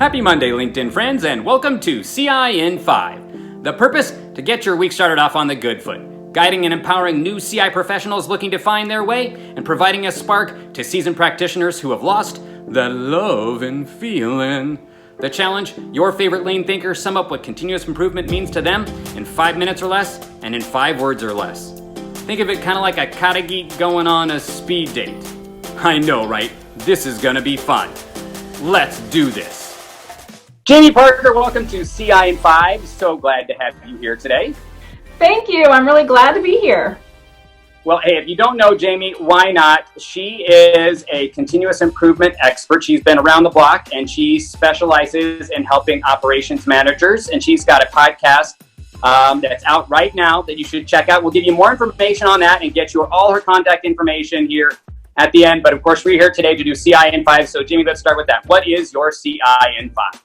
Happy Monday, LinkedIn friends, and welcome to CI in 5. The purpose? To get your week started off on the good foot, guiding and empowering new CI professionals looking to find their way, and providing a spark to seasoned practitioners who have lost the love and feeling. The challenge? Your favorite lean thinkers sum up what continuous improvement means to them in 5 minutes or less, and in 5 words or less. Think of it kind of like a kata geek going on a speed date. I know, right? This is gonna be fun. Let's do this. Jamie Parker, welcome to CI in 5. So glad to have you here today. Thank you. I'm really glad to be here. Well, hey, if you don't know Jamie, why not? She is a continuous improvement expert. She's been around the block and she specializes in helping operations managers. And she's got a podcast that's out right now that you should check out. We'll give you more information on that and get you all her contact information here at the end. But of course, we're here today to do CI in 5. So Jamie, let's start with that. What is your CI in 5?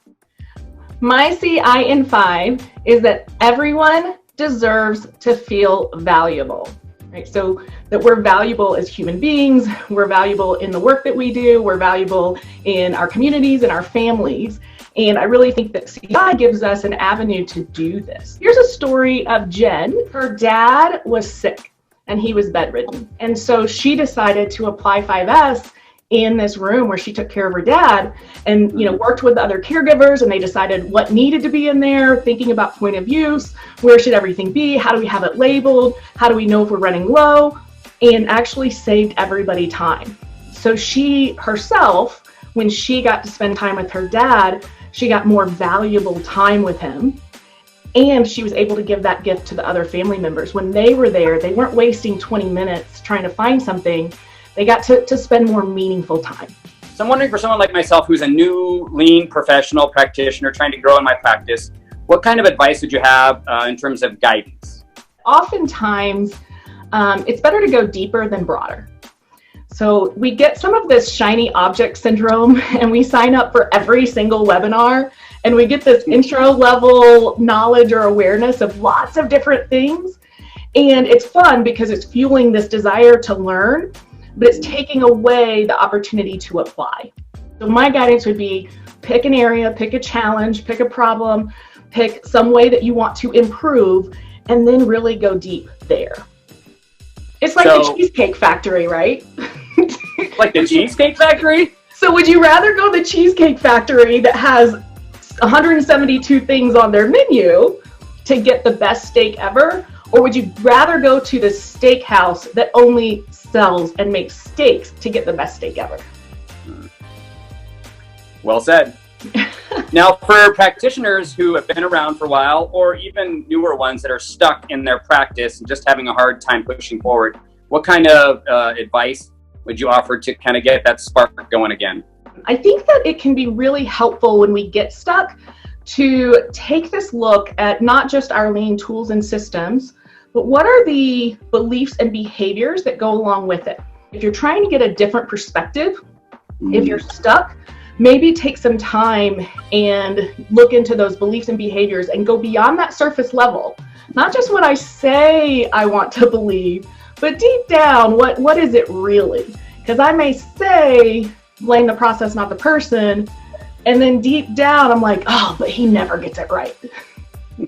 My CI in 5 is that everyone deserves to feel valuable, right? So that we're valuable as human beings, we're valuable in the work that we do, we're valuable in our communities and our families. And I really think that CI gives us an avenue to do this. Here's a story of Jen. Her dad was sick and he was bedridden. And so she decided to apply 5S in this room where she took care of her dad and, worked with the other caregivers, and they decided what needed to be in there, thinking about point of use, where should everything be, how do we have it labeled, how do we know if we're running low, and actually saved everybody time. So she herself, when she got to spend time with her dad, she got more valuable time with him. And she was able to give that gift to the other family members. When they were there, they weren't wasting 20 minutes trying to find something. They got to spend more meaningful time. So I'm wondering, for someone like myself who's a new lean professional practitioner trying to grow in my practice, what kind of advice would you have in terms of guidance? Oftentimes, it's better to go deeper than broader. So we get some of this shiny object syndrome and we sign up for every single webinar and we get this intro level knowledge or awareness of lots of different things. And it's fun because it's fueling this desire to learn, but it's taking away the opportunity to apply. So my guidance would be pick an area, pick a challenge, pick a problem, pick some way that you want to improve, and then really go deep there. It's like the Cheesecake Factory, right? Like the Cheesecake Factory? So would you rather go to the Cheesecake Factory that has 172 things on their menu to get the best steak ever? Or would you rather go to the steakhouse that only sells and makes steaks to get the best steak ever? Well said. Now, for practitioners who have been around for a while, or even newer ones that are stuck in their practice and just having a hard time pushing forward, what kind of advice would you offer to kind of get that spark going again? I think that it can be really helpful when we get stuck to take this look at not just our lean tools and systems, but what are the beliefs and behaviors that go along with it? If you're trying to get a different perspective, if you're stuck, maybe take some time and look into those beliefs and behaviors and go beyond that surface level. Not just what I say I want to believe, but deep down, what is it really? Because I may say, blame the process, not the person, and then deep down, I'm like, oh, but he never gets it right.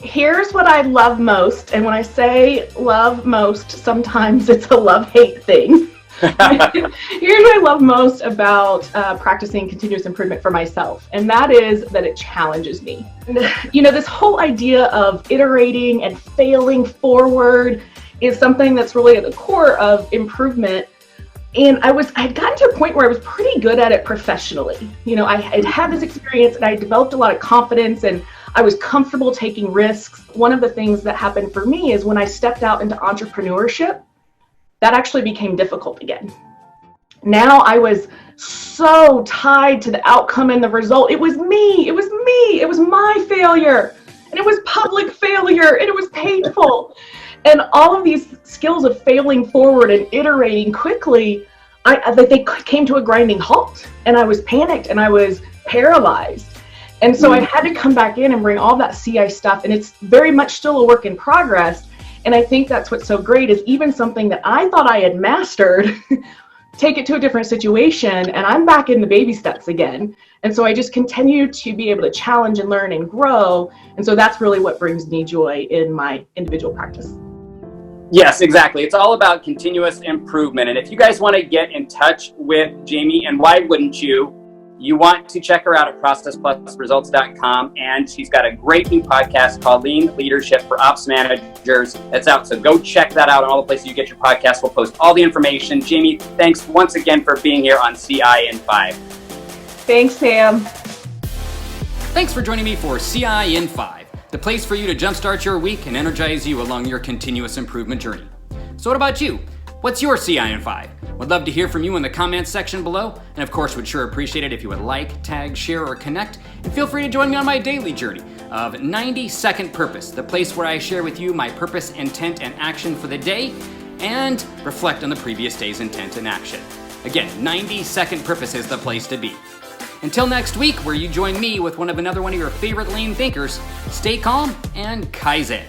Here's what I love most, and when I say love most, sometimes it's a love-hate thing. Here's what I love most about practicing continuous improvement for myself, and that is that it challenges me. This whole idea of iterating and failing forward is something that's really at the core of improvement. And I had gotten to a point where I was pretty good at it professionally. I had this experience and I developed a lot of confidence and I was comfortable taking risks. One of the things that happened for me is when I stepped out into entrepreneurship, that actually became difficult again. Now I was so tied to the outcome and the result. It was me, it was my failure, and it was public failure, and it was painful. And all of these skills of failing forward and iterating quickly, they came to a grinding halt, and I was panicked and I was paralyzed. And so I had to come back in and bring all that CI stuff, and it's very much still a work in progress. And I think that's what's so great is even something that I thought I had mastered take it to a different situation and I'm back in the baby steps again. And so I just continue to be able to challenge and learn and grow. And so that's really what brings me joy in my individual practice. Yes, exactly. It's all about continuous improvement. And if you guys want to get in touch with Jamie, and why wouldn't you? You want to check her out at processplusresults.com, and she's got a great new podcast called Lean Leadership for Ops Managers that's out. So go check that out on all the places you get your podcast. We'll post all the information. Jamie, thanks once again for being here on CI in 5. Thanks, Sam. Thanks for joining me for CI in 5, the place for you to jumpstart your week and energize you along your continuous improvement journey. So what about you? What's your CI in 5? Would love to hear from you in the comments section below, and of course would sure appreciate it if you would like, tag, share, or connect, and feel free to join me on my daily journey of 90 Second Purpose, the place where I share with you my purpose, intent, and action for the day, and reflect on the previous day's intent and action. Again, 90 Second Purpose is the place to be. Until next week, where you join me with another one of your favorite lean thinkers, stay calm and Kaizen.